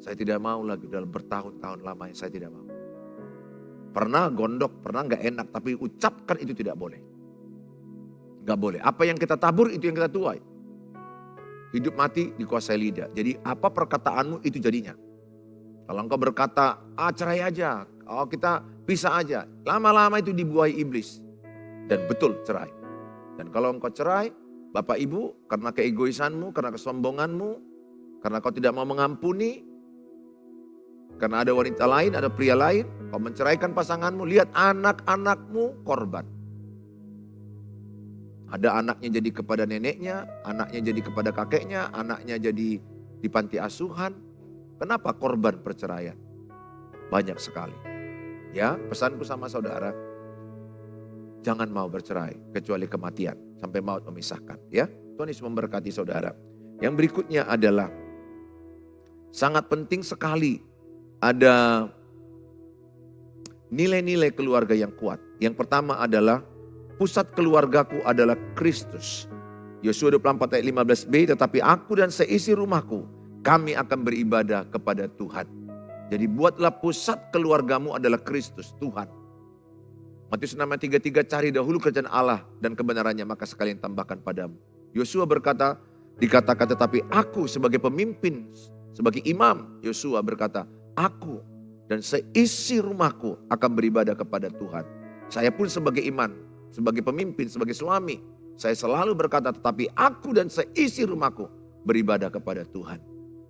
Saya tidak mau lagi dalam bertahun-tahun lamanya. Saya tidak mau. Pernah gondok, pernah gak enak. Tapi ucapkan itu tidak boleh. Gak boleh. Apa yang kita tabur itu yang kita tuai. Hidup mati dikuasai lidah. Jadi apa perkataanmu itu jadinya. Kalau engkau berkata, cerai aja. Oh kita pisah aja. Lama-lama itu dibuahi iblis. Dan betul cerai. Dan kalau engkau cerai, bapak ibu, karena keegoisanmu, karena kesombonganmu, karena kau tidak mau mengampuni, karena ada wanita lain, ada pria lain, kau menceraikan pasanganmu, lihat anak-anakmu korban. Ada anaknya jadi kepada neneknya, anaknya jadi kepada kakeknya, anaknya jadi di panti asuhan. Kenapa korban perceraian? Banyak sekali. Ya, pesanku sama saudara, jangan mau bercerai kecuali kematian sampai maut memisahkan. Ya, Tuhan Yesus memberkati saudara. Yang berikutnya adalah sangat penting sekali ada nilai-nilai keluarga yang kuat. Yang pertama adalah pusat keluargaku adalah Kristus. Yosua 24 ayat 15b, tetapi aku dan seisi rumahku, kami akan beribadah kepada Tuhan. Jadi buatlah pusat keluargamu adalah Kristus, Tuhan. Matius 6 ayat 33, cari dahulu kerajaan Allah dan kebenarannya, maka sekalian tambahkan padamu. Yosua berkata, dikatakan tetapi aku sebagai pemimpin, sebagai imam, Yosua berkata, aku dan seisi rumahku akan beribadah kepada Tuhan. Saya pun sebagai imam, sebagai pemimpin, sebagai suami, Saya selalu berkata, tetapi aku dan seisi rumahku beribadah kepada Tuhan.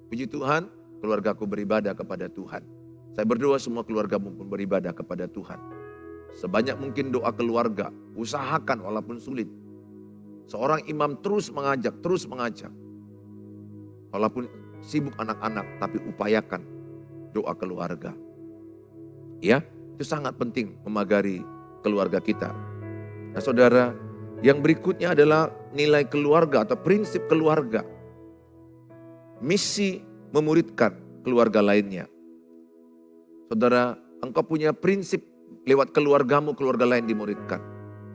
Puji Tuhan, keluargaku beribadah kepada Tuhan. Saya berdoa semua keluargamu pun beribadah kepada Tuhan. Sebanyak mungkin doa keluarga, usahakan walaupun sulit. Seorang imam terus mengajak. Walaupun sibuk anak-anak, tapi upayakan doa keluarga. Ya, itu sangat penting memagari keluarga kita. Nah saudara, yang berikutnya adalah nilai keluarga atau prinsip keluarga. Misi memuridkan keluarga lainnya. Saudara, engkau punya prinsip lewat keluargamu, keluarga lain dimuridkan.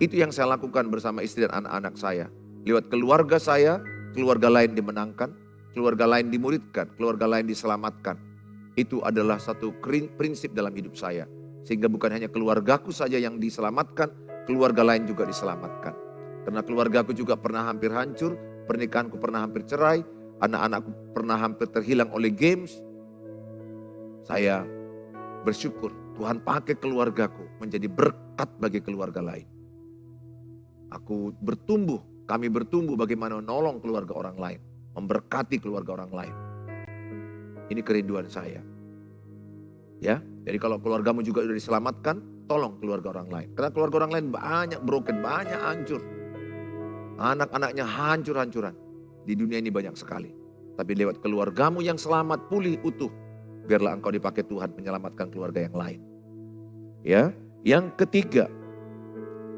Itu yang saya lakukan bersama istri dan anak-anak saya. Lewat keluarga saya, keluarga lain dimenangkan, keluarga lain dimuridkan, keluarga lain diselamatkan. Itu adalah satu prinsip dalam hidup saya. Sehingga bukan hanya keluargaku saja yang diselamatkan, keluarga lain juga diselamatkan. Karena keluargaku juga pernah hampir hancur, pernikahanku pernah hampir cerai, anak-anakku pernah hampir terhilang oleh games. Saya bersyukur Tuhan pakai keluargaku menjadi berkat bagi keluarga lain. Kami bertumbuh bagaimana menolong keluarga orang lain, memberkati keluarga orang lain. Ini kerinduan saya. Ya, jadi kalau keluargamu juga sudah diselamatkan, tolong keluarga orang lain. Karena keluarga orang lain banyak broken, banyak hancur. Anak-anaknya hancur-hancuran. Di dunia ini banyak sekali. Tapi lewat keluargamu yang selamat, pulih, utuh. Biarlah engkau dipakai Tuhan menyelamatkan keluarga yang lain. Ya, yang ketiga,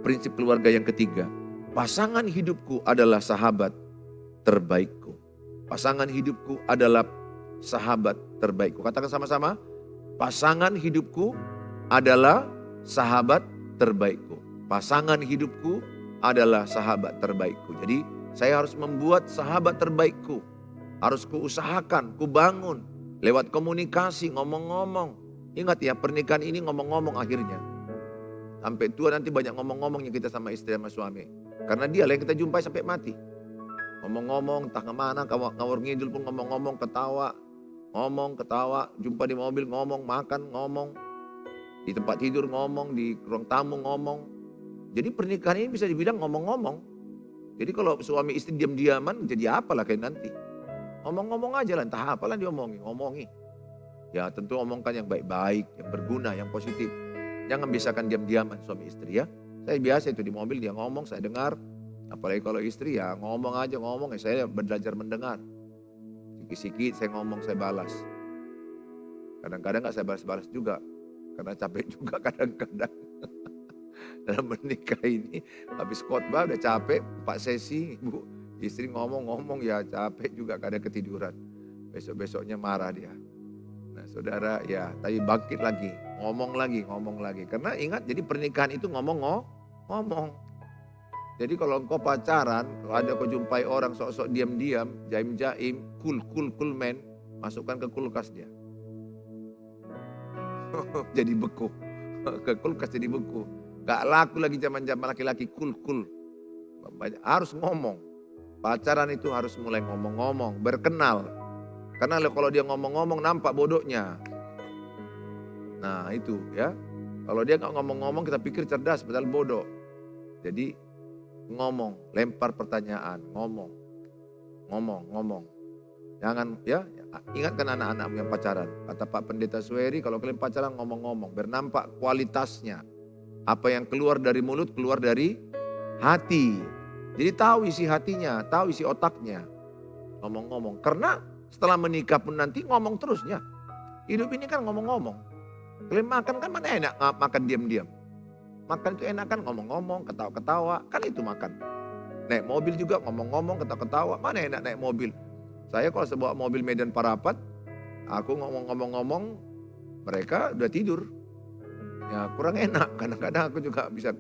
prinsip keluarga yang ketiga, pasangan hidupku adalah sahabat terbaikku. Pasangan hidupku adalah sahabat terbaikku. Katakan sama-sama, pasangan hidupku adalah sahabat terbaikku. Pasangan hidupku adalah sahabat terbaikku. Jadi saya harus membuat sahabat terbaikku. Harus kuusahakan, kubangun. Lewat komunikasi, ngomong-ngomong. Ingat ya, pernikahan ini ngomong-ngomong akhirnya. Sampai tua nanti banyak ngomong-ngomongnya kita sama istri sama suami. Karena dia lah yang kita jumpai sampai mati. Ngomong-ngomong, entah kemana, ngawur ngidul pun ngomong-ngomong, ketawa. Ngomong, ketawa, jumpa di mobil ngomong, makan ngomong. Di tempat tidur ngomong, di ruang tamu ngomong. Jadi pernikahan ini bisa dibilang ngomong-ngomong. Jadi kalau suami istri diam-diaman, jadi apalah kayak nanti. Ngomong-ngomong aja lah, entah apalah ngomongi. Ya tentu omongkan yang baik-baik, yang berguna, yang positif. Jangan biasakan diam-diaman suami istri ya. Saya biasa itu di mobil dia ngomong, saya dengar. Apalagi kalau istri ya ngomong aja ngomong, ya saya belajar mendengar. Sikit-sikit saya ngomong, saya balas. Kadang-kadang gak saya balas-balas juga. Karena capek juga kadang-kadang. Dalam menikah ini habis khotbah udah capek 4 sesi, Bu. Istri ngomong-ngomong ya capek juga, kadang ketiduran. Besok-besoknya marah dia. Nah saudara ya, tapi bangkit lagi, ngomong lagi. Karena ingat, jadi pernikahan itu ngomong. Jadi kalau engkau pacaran, kalau ada kau jumpai orang sok-sok diam-diam, jaim-jaim, cool man, masukkan ke kulkas dia. Jadi beku, ke kulkas jadi beku. Gak laku lagi zaman-zaman laki-laki cool. Harus ngomong. Pacaran itu harus mulai ngomong-ngomong, berkenal. Karena kalau dia ngomong-ngomong nampak bodohnya. Nah itu ya. Kalau dia gak ngomong-ngomong kita pikir cerdas padahal bodoh. Jadi ngomong, lempar pertanyaan, ngomong. Jangan ya, ingatkan anak-anak yang pacaran. Kata Pak Pendeta Suheri, kalau kalian pacaran ngomong-ngomong, bernampak kualitasnya. Apa yang keluar dari mulut, keluar dari hati. Jadi tahu isi hatinya, tahu isi otaknya. Ngomong-ngomong. Karena setelah menikah pun nanti ngomong terusnya. Hidup ini kan ngomong-ngomong. Kalian makan kan mana enak makan diam-diam. Makan itu enak kan ngomong-ngomong, ketawa-ketawa. Kan itu makan. Naik mobil juga ngomong-ngomong, ketawa-ketawa. Mana enak naik mobil. Saya kalau sebawa mobil Medan Parapat, aku ngomong-ngomong, mereka udah tidur. Ya kurang enak, kadang-kadang aku juga bisa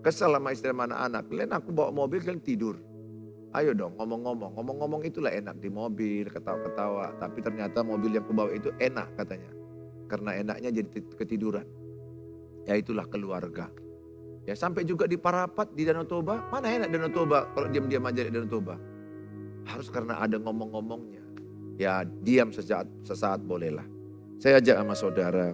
kesel sama istri sama anak-anak. Kalian aku bawa mobil, kalian tidur. Ayo dong ngomong-ngomong itulah enak di mobil, ketawa-ketawa. Tapi ternyata mobil yang aku bawa itu enak katanya. Karena enaknya jadi ketiduran. Ya itulah keluarga. Ya sampai juga di Parapat, di Danau Toba. Mana enak Danau Toba kalau diam-diam aja di Danau Toba. Harus karena ada ngomong-ngomongnya. Ya diam sesaat bolehlah. Saya ajak sama saudara.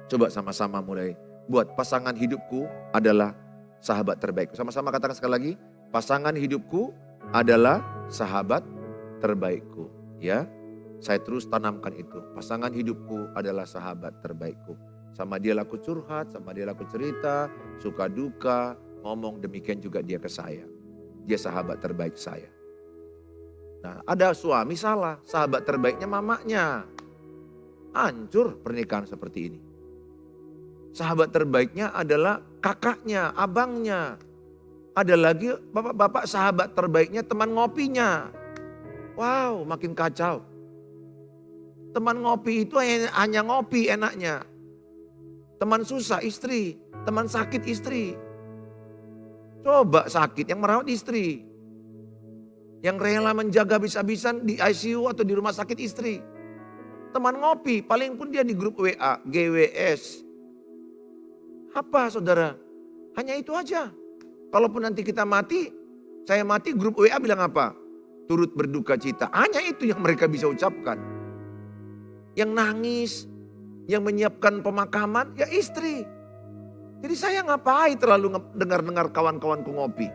Coba sama-sama mulai buat pasangan hidupku adalah sahabat terbaikku. Sama-sama katakan sekali lagi, pasangan hidupku adalah sahabat terbaikku. Ya, saya terus tanamkan itu. Pasangan hidupku adalah sahabat terbaikku. Sama dia laku curhat, sama dia laku cerita, suka duka, ngomong, demikian juga dia ke saya. Dia sahabat terbaik saya. Nah, ada suami salah, sahabat terbaiknya mamanya. Hancur pernikahan seperti ini. Sahabat terbaiknya adalah kakaknya, abangnya. Ada lagi bapak-bapak sahabat terbaiknya teman ngopinya. Wow, makin kacau. Teman ngopi itu hanya ngopi enaknya. Teman susah istri, teman sakit istri. Coba sakit yang merawat istri. Yang rela menjaga bisa-bisan di ICU atau di rumah sakit istri. Teman ngopi, paling pun dia di grup WA, GWS. Apa saudara? Hanya itu aja. Kalaupun nanti kita mati, saya mati, grup WA bilang apa? Turut berduka cita. Hanya itu yang mereka bisa ucapkan. Yang nangis, yang menyiapkan pemakaman, ya istri. Jadi saya ngapain terlalu dengar-dengar kawan-kawanku ngopi.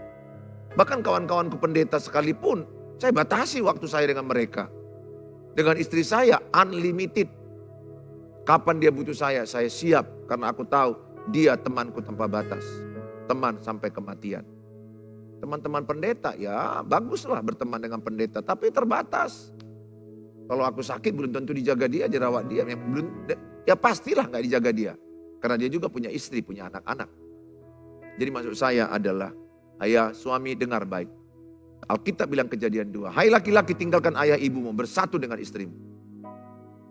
Bahkan kawan-kawanku pendeta sekalipun, saya batasi waktu saya dengan mereka. Dengan istri saya unlimited. Kapan dia butuh saya siap. Karena aku tahu dia temanku tanpa batas. Teman sampai kematian. Teman-teman pendeta ya baguslah berteman dengan pendeta. Tapi terbatas. Kalau aku sakit belum tentu dijaga dia, dirawat dia. Ya pastilah gak dijaga dia. Karena dia juga punya istri, punya anak-anak. Jadi maksud saya adalah, ayah suami dengar baik. Alkitab bilang Kejadian 2. Hai laki-laki tinggalkan ayah ibumu bersatu dengan istrimu.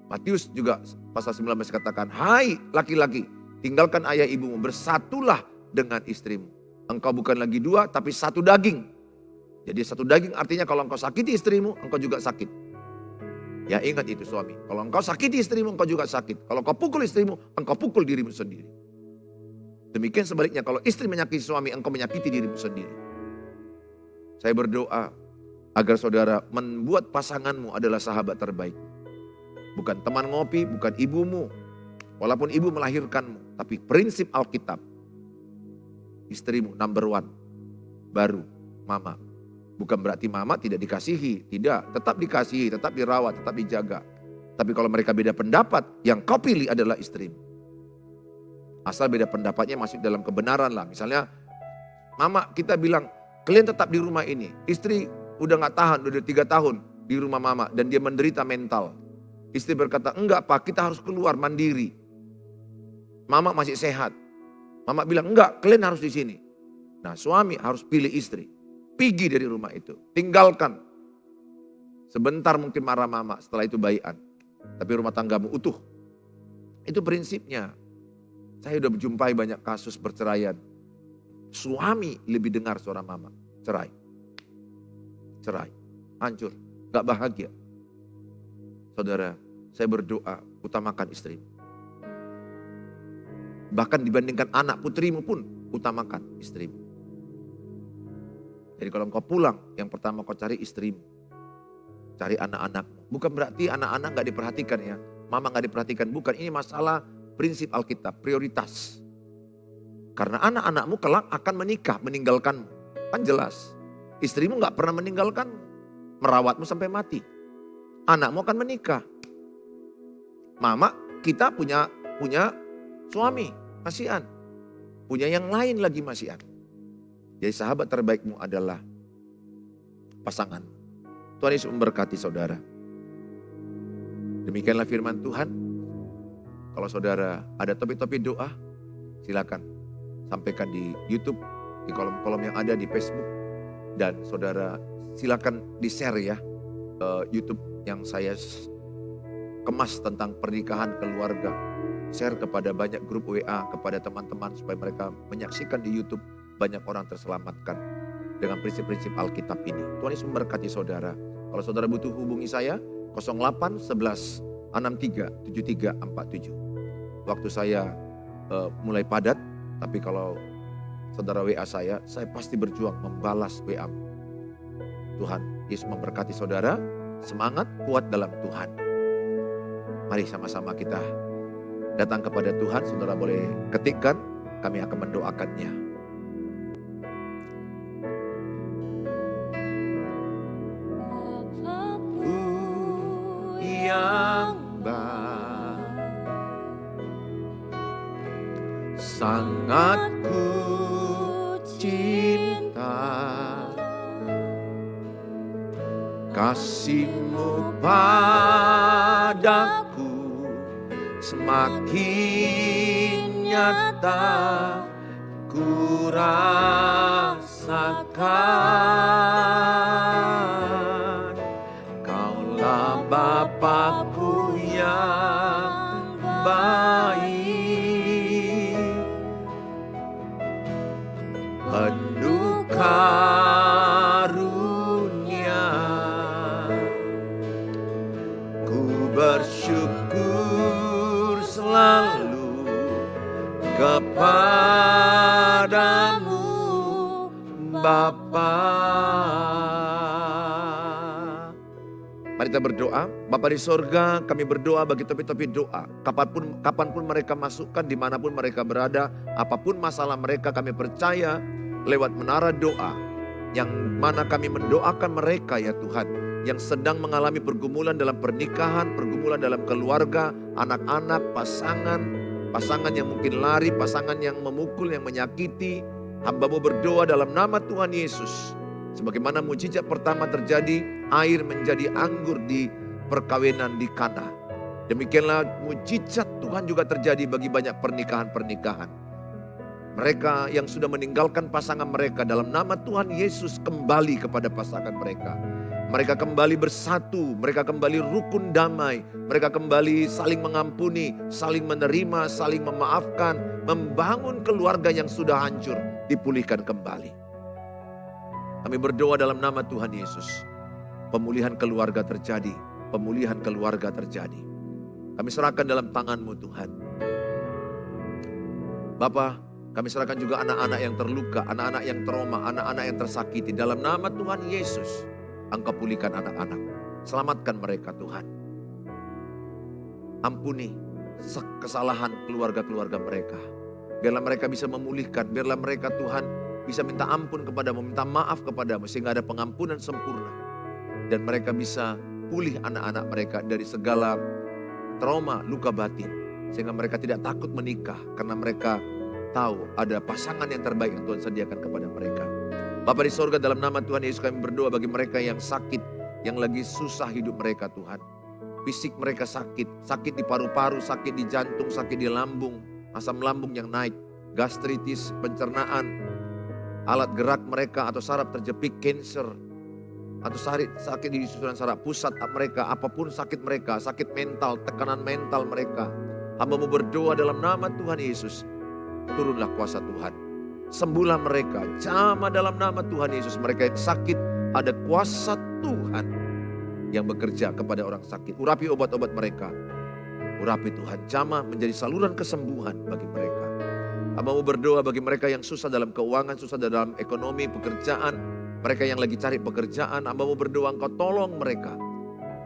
Matius juga pasal 19 katakan, hai laki-laki tinggalkan ayah ibumu bersatulah dengan istrimu. Engkau bukan lagi dua tapi satu daging. Jadi satu daging artinya kalau engkau sakiti istrimu engkau juga sakit. Ya ingat itu suami. Kalau engkau sakiti istrimu engkau juga sakit. Kalau engkau pukul istrimu engkau pukul dirimu sendiri. Demikian sebaliknya kalau istri menyakiti suami engkau menyakiti dirimu sendiri. Saya berdoa agar saudara membuat pasanganmu adalah sahabat terbaik. Bukan teman ngopi, bukan ibumu. Walaupun ibu melahirkanmu. Tapi prinsip Alkitab. Istrimu number one. Baru mama. Bukan berarti mama tidak dikasihi. Tidak, tetap dikasihi, tetap dirawat, tetap dijaga. Tapi kalau mereka beda pendapat, yang kau pilih adalah istrimu. Asal beda pendapatnya masuk dalam kebenaran lah. Misalnya mama kita bilang, kalian tetap di rumah ini. Istri udah gak tahan, udah 3 tahun di rumah mama. Dan dia menderita mental. Istri berkata, enggak pak kita harus keluar mandiri. Mama masih sehat. Mama bilang, enggak kalian harus di sini. Nah suami harus pilih istri. Pergi dari rumah itu. Tinggalkan. Sebentar mungkin marah mama, setelah itu baikan. Tapi rumah tanggamu utuh. Itu prinsipnya. Saya udah menjumpai banyak kasus perceraian. Suami lebih dengar suara mama. Cerai. Cerai. Hancur. Gak bahagia. Saudara, saya berdoa utamakan istrimu. Bahkan dibandingkan anak putrimu pun utamakan istrimu. Jadi kalau engkau pulang, yang pertama kau cari istrimu. Cari anak-anakmu. Bukan berarti anak-anak gak diperhatikan ya. Mama gak diperhatikan. Bukan, ini masalah prinsip Alkitab, prioritas. Karena anak-anakmu kelak akan menikah, meninggalkanmu. Kan jelas. Istrimu gak pernah meninggalkanmu. Merawatmu sampai mati. Anakmu akan menikah. Mama, kita punya suami, masihan. Punya yang lain lagi masihan. Jadi sahabat terbaikmu adalah pasangan. Tuhan Yesus memberkati saudara. Demikianlah firman Tuhan. Kalau saudara ada topik-topik doa, silakan sampaikan di YouTube, di kolom-kolom yang ada di Facebook. Dan saudara silakan di-share ya YouTube yang saya kemas tentang pernikahan keluarga. Share kepada banyak grup WA, kepada teman-teman supaya mereka menyaksikan di YouTube. Banyak orang terselamatkan dengan prinsip-prinsip Alkitab ini. Tuhan Yesus memberkati saudara. Kalau saudara butuh hubungi saya 08 11 63 73 47. Waktu saya mulai padat, tapi kalau saudara WA saya pasti berjuang membalas WA. Tuhan Yesus memberkati saudara. Semangat, kuat dalam Tuhan. Mari sama-sama kita datang kepada Tuhan. Saudara boleh ketikkan, kami akan mendoakannya. hamba. Sangat ku cinta kasih-Mu padaku, semakin nyata ku rasakan. Kaulah Bapa-Ku yang baik, penuh karunia. Ku bersyukur selalu kepadamu, Bapa. Mari kita berdoa. Bapa di sorga, kami berdoa bagi topi-topi doa. Kapanpun mereka masukkan, dimanapun mereka berada, apapun masalah mereka, kami percaya lewat menara doa, yang mana kami mendoakan mereka ya Tuhan, yang sedang mengalami pergumulan dalam pernikahan, pergumulan dalam keluarga, anak-anak, pasangan yang mungkin lari, pasangan yang memukul, yang menyakiti. Hamba-Mu berdoa dalam nama Tuhan Yesus. Sebagaimana mujizat pertama terjadi, air menjadi anggur di perkawinan di Kana. Demikianlah mujizat Tuhan juga terjadi bagi banyak pernikahan-pernikahan. Mereka yang sudah meninggalkan pasangan mereka, dalam nama Tuhan Yesus kembali kepada pasangan mereka. Mereka kembali bersatu, mereka kembali rukun damai, mereka kembali saling mengampuni, saling menerima, saling memaafkan, membangun keluarga yang sudah hancur, dipulihkan kembali. Kami berdoa dalam nama Tuhan Yesus. Pemulihan keluarga terjadi, pemulihan keluarga terjadi. Kami serahkan dalam tangan-Mu Tuhan. Bapa, kami serahkan juga anak-anak yang terluka, anak-anak yang trauma, anak-anak yang tersakiti. Dalam nama Tuhan Yesus, Engkau pulihkan anak-anak. Selamatkan mereka Tuhan. Ampuni kesalahan keluarga-keluarga mereka. Biarlah mereka bisa memulihkan, biarlah mereka Tuhan bisa minta ampun kepadamu, minta maaf kepadamu, sehingga ada pengampunan sempurna. Dan mereka bisa pulih anak-anak mereka dari segala trauma, luka batin. Sehingga mereka tidak takut menikah, karena mereka tahu ada pasangan yang terbaik yang Tuhan sediakan kepada mereka. Bapa di sorga, dalam nama Tuhan Yesus kami berdoa bagi mereka yang sakit, yang lagi susah hidup mereka Tuhan. Fisik mereka sakit, sakit di paru-paru, sakit di jantung, sakit di lambung, asam lambung yang naik, gastritis, pencernaan, alat gerak mereka atau saraf terjepit, cancer, atau sakit di susunan saraf pusat mereka, apapun sakit mereka, sakit mental, tekanan mental mereka. Hamba-Mu berdoa dalam nama Tuhan Yesus, turunlah kuasa Tuhan. Sembuhlah mereka, jamah dalam nama Tuhan Yesus. Mereka yang sakit, ada kuasa Tuhan yang bekerja kepada orang sakit. Urapi obat-obat mereka, urapi Tuhan, jamah menjadi saluran kesembuhan bagi mereka. Hamba-Mu berdoa bagi mereka yang susah dalam keuangan, susah dalam ekonomi, pekerjaan. Mereka yang lagi cari pekerjaan, Hamba-Mu berdoa Engkau tolong mereka.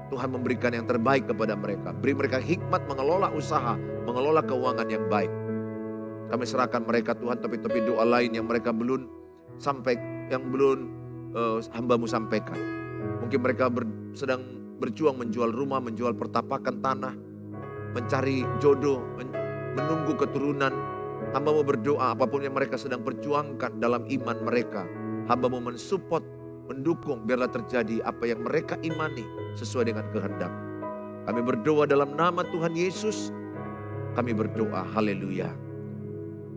Tuhan memberikan yang terbaik kepada mereka. Beri mereka hikmat mengelola usaha, mengelola keuangan yang baik. Kami serahkan mereka Tuhan topi-topi doa lain yang mereka belum Hamba-Mu sampaikan. Mungkin mereka sedang berjuang menjual rumah, menjual pertapakan tanah, mencari jodoh, menunggu keturunan. Hamba-Mu berdoa apapun yang mereka sedang perjuangkan dalam iman mereka, Hamba-Mu mensupport, mendukung, biarlah terjadi apa yang mereka imani sesuai dengan kehendak. Kami berdoa dalam nama Tuhan Yesus, kami berdoa, haleluya.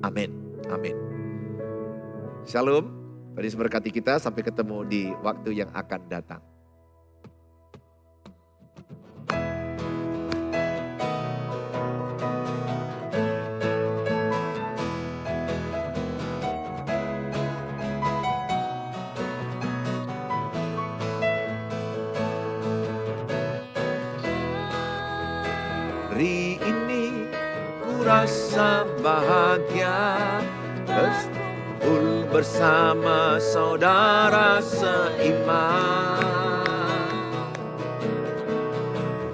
Amin, amin. Shalom, Tuhan Yesus berkati kita, sampai ketemu di waktu yang akan datang. Hari ini ku rasa bahagia, berkumpul bersama saudara seiman.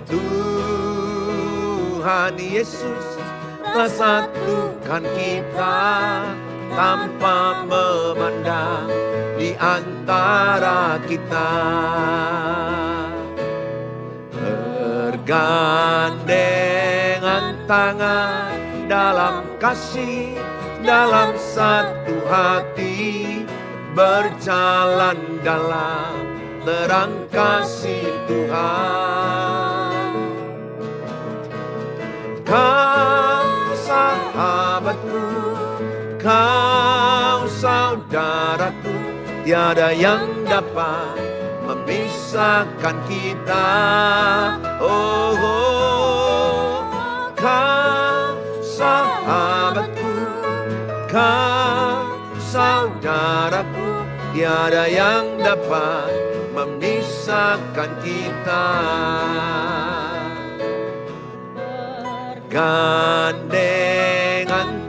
Tuhan Yesus telah satukan kita tanpa memandang di antara kita. Gandengan tangan dalam kasih, dalam satu hati, berjalan dalam terang kasih Tuhan. Kau sahabatku, kau saudaraku, tiada yang dapat memisahkan kita. Oh, oh, kau sahabatku, kau saudaraku, tiada yang dapat memisahkan kita. Gandengan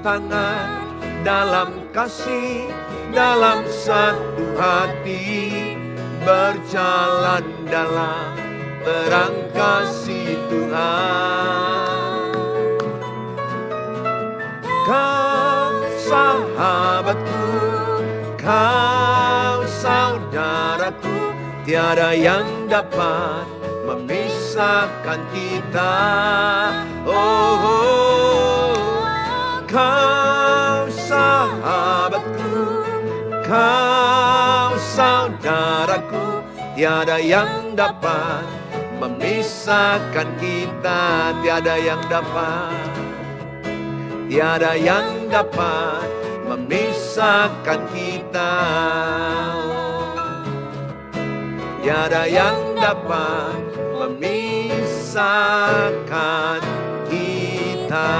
tangan dalam kasih, dalam satu hati, berjalan dalam terang kasih Tuhan. Kau sahabatku, kau saudaraku, tiada yang dapat memisahkan kita. Oh, oh, kau sahabatku, kau saudaraku, tiada yang dapat memisahkan kita. Tiada yang dapat, tiada yang dapat memisahkan kita. Tiada yang dapat memisahkan kita.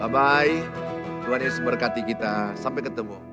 Bye-bye. Tuhan Yesus berkati kita. Sampai ketemu.